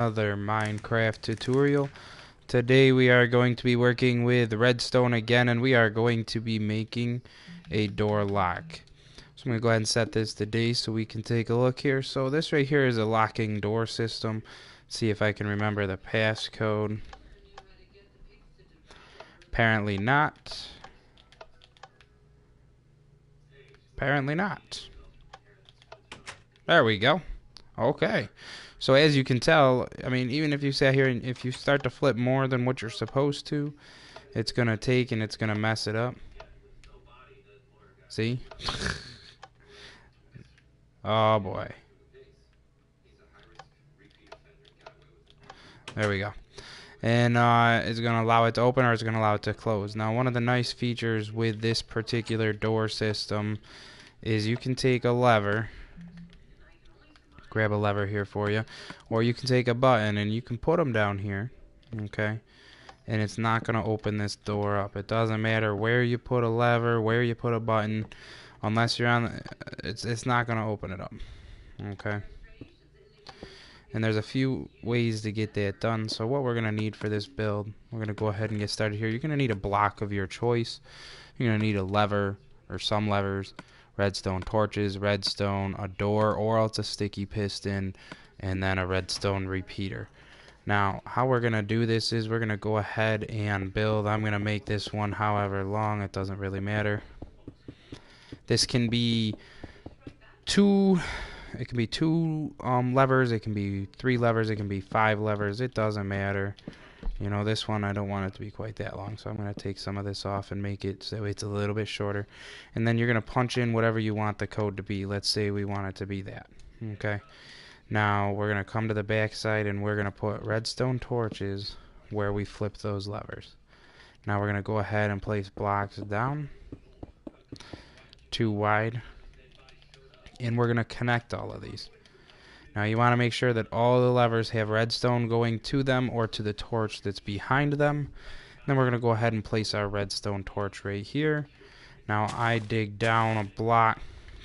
Another Minecraft tutorial. Today we are going to be working with redstone again, and we are going to be making a door lock. So I'm going to go ahead and set this today so we can take a look here. So this right here is a locking door system. See if I can remember the passcode. Apparently not. Apparently not. There we go. Okay. So as you can tell, I mean, even if you sat here and if you start to flip more than what you're supposed to, it's going to take and it's going to mess it up. See? Oh boy. There we go. And it's going to allow it to open or it's going to allow it to close. Now, one of the nice features with this particular door system is you can take a lever. Grab a lever here for you, or you can take a button and you can put them down here, okay, and it's not going to open this door up. It doesn't matter where you put a lever, where you put a button, unless you're on it's not going to open it up, okay. And there's a few ways to get that done. So what we're going to need for this build, we're going to go ahead and get started here. You're going to need a block of your choice. You're going to need a lever or some levers, redstone torches, redstone, a door, or else a sticky piston, and then a redstone repeater. Now, how we're going to do this is we're going to go ahead and build. I'm going to make this one however long. It doesn't really matter. This can be two levers, it can be 3 levers, it can be 5 levers, it doesn't matter. You know, this one I don't want it to be quite that long, so I'm going to take some of this off and make it so that way it's a little bit shorter. And then you're going to punch in whatever you want the code to be. Let's say we want it to be that. Okay. Now we're going to come to the back side and we're going to put redstone torches where we flip those levers. Now we're going to go ahead and place blocks down 2 wide, and we're going to connect all of these. Now you want to make sure that all the levers have redstone going to them or to the torch that's behind them. Then we're going to go ahead and place our redstone torch right here. Now I dig down a block,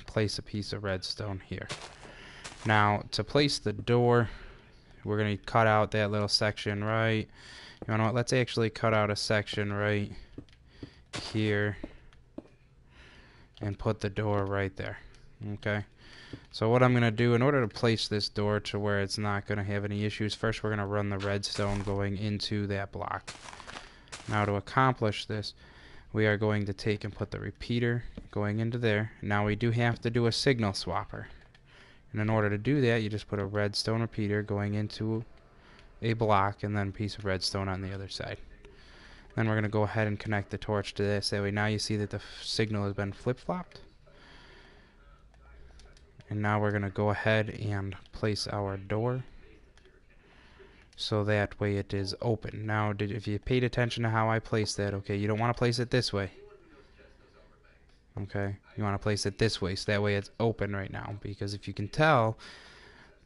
place a piece of redstone here. Now to place the door, we're going to cut out that little section right. You know what? Let's actually cut out a section right here and put the door right there. Okay. So what I'm going to do in order to place this door to where it's not going to have any issues, first we're going to run the redstone going into that block. Now to accomplish this, we are going to take and put the repeater going into there. Now we do have to do a signal swapper. And in order to do that, you just put a redstone repeater going into a block and then a piece of redstone on the other side. Then we're going to go ahead and connect the torch to this. That way now you see that the signal has been flip-flopped. And now we're going to go ahead and place our door so that way it is open. Now, if you paid attention to how I placed that, okay, you don't want to place it this way. Okay, you want to place it this way so that way it's open right now. Because if you can tell,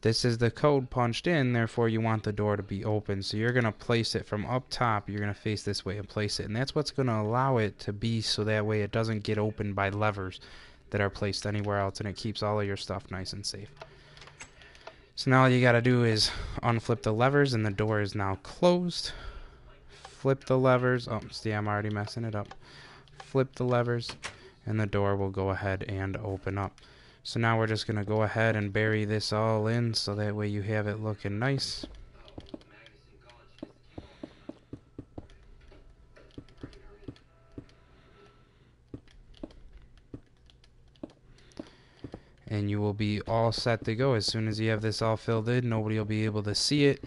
this is the code punched in, therefore you want the door to be open. So you're going to place it from up top, you're going to face this way and place it. And that's what's going to allow it to be so that way it doesn't get opened by levers that are placed anywhere else, and it keeps all of your stuff nice and safe. So now all you gotta do is unflip the levers and the door is now closed. Flip the levers. Oh, see, I'm already messing it up. Flip the levers and the door will go ahead and open up. So now we're just gonna go ahead and bury this all in so that way you have it looking nice. And you will be all set to go. As soon as you have this all filled in, nobody will be able to see it,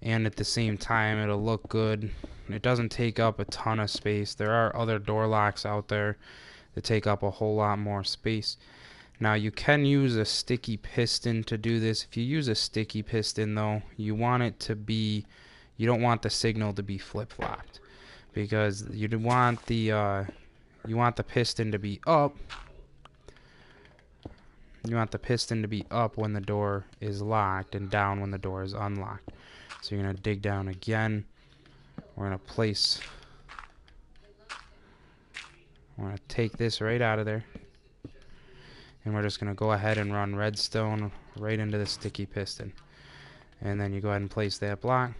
and at the same time it'll look good. It doesn't take up a ton of space. There are other door locks out there that take up a whole lot more space. Now you can use a sticky piston to do this. If you use a sticky piston though, you want it to be, you don't want the signal to be flip-flopped, because you want the piston to be up. You want the piston to be up when the door is locked and down when the door is unlocked. So you're going to dig down again. We're going to take this right out of there. And we're just going to go ahead and run redstone right into the sticky piston. And then you go ahead and place that block.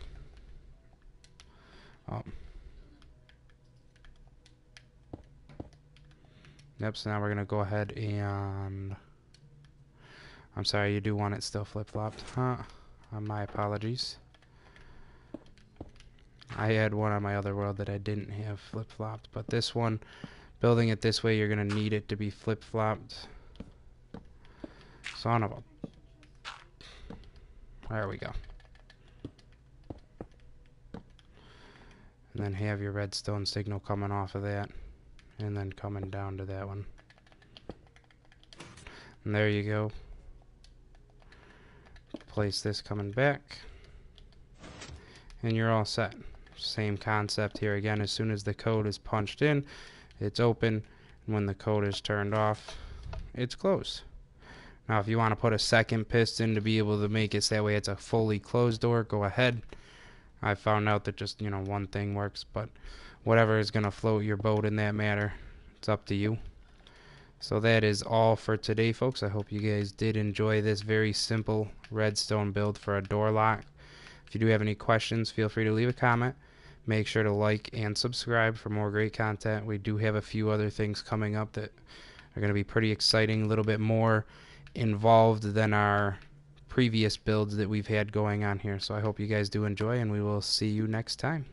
Oh. Yep, so now we're going to go ahead and... I'm sorry, you do want it still flip-flopped. Huh? My apologies. I had one on my other world that I didn't have flip-flopped. But this one, building it this way, you're going to need it to be flip-flopped. Son of a... There we go. And then have your redstone signal coming off of that. And then coming down to that one. And there you go. Place this coming back. And you're all set. Same concept here again. As soon as the code is punched in, it's open. And when the code is turned off, it's closed. Now if you want to put a second piston to be able to make it so that way it's a fully closed door, go ahead. I found out that just, one thing works, but whatever is going to float your boat in that matter, it's up to you. So that is all for today, folks. I hope you guys did enjoy this very simple redstone build for a door lock. If you do have any questions, feel free to leave a comment. Make sure to like and subscribe for more great content. We do have a few other things coming up that are going to be pretty exciting, a little bit more involved than our previous builds that we've had going on here. So I hope you guys do enjoy, and we will see you next time.